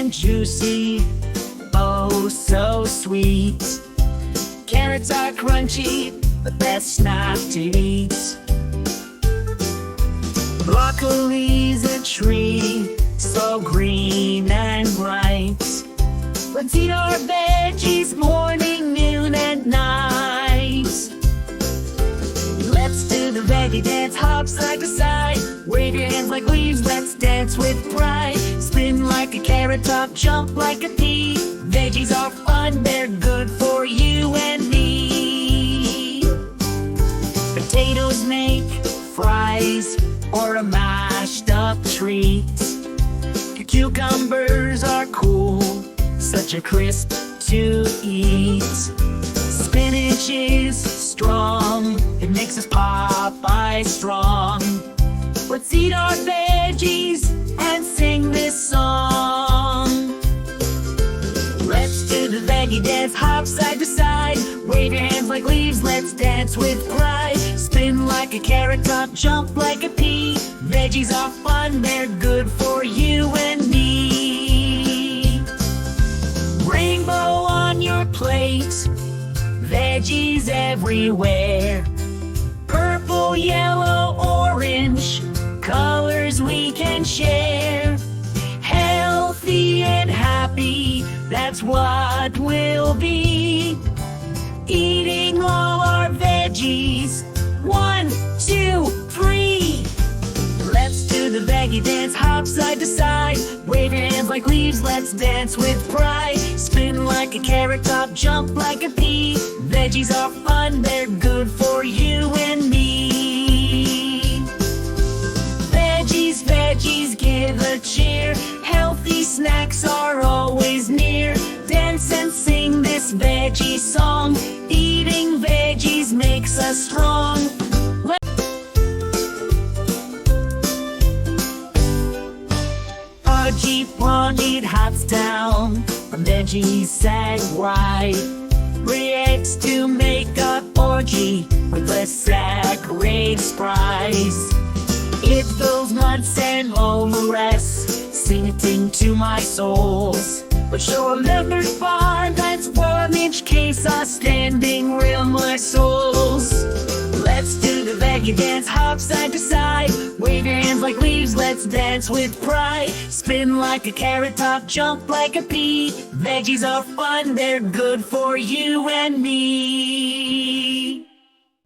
and juicy, oh so sweet. Carrots are crunchy, the best snack to eat. Broccoli's a tree, so green and bright. Let's eat our veggies morning, noon, and night. Let's do the veggie dance, hop side to side. Wave your hands like leaves, let's dance with pride. Spin like a carrot top, jump like a pea. Veggies are fun, they're good for you and me. Potatoes make fries or a mashed up treat. Cucumbers are cool, such a crisp to eat. Spinach is strong, it makes us Popeye strong. Let's eat our veggies and sing this song. Let's do the veggie dance, hop side to side. Wave your hands like leaves, let's dance with pride. Spin like a carrot top, jump like a pea. Veggies are fun, they're good for you and me. Rainbow on your plate, veggies everywhere. Purple, yellow, orange, colors we can share. Healthy and happy, that's what we'll be. Eating all our veggies, 1, 2, 3. Let's do the veggie dance, hop side to side. Wave your hands like leaves, let's dance with pride. Spin like a carrot top, jump like a pea. Veggies are fun, they're good for you and me. Veggies, veggies, give a cheer. Healthy snacks are always near. Dance and sing this veggie song. Eating veggies makes us strong. A Jeep wanted hops down, a veggie said why. Reacts to make a orgy with a sack race prize. If those nuts and overess, sing to my souls. But show a leopard farm, that's 1-inch case, are standing real my souls. Let's do the veggie dance, hop side to side. Wave your hands like leaves, let's dance with pride. Spin like a carrot top, jump like a pea. Veggies are fun, they're good for you and me.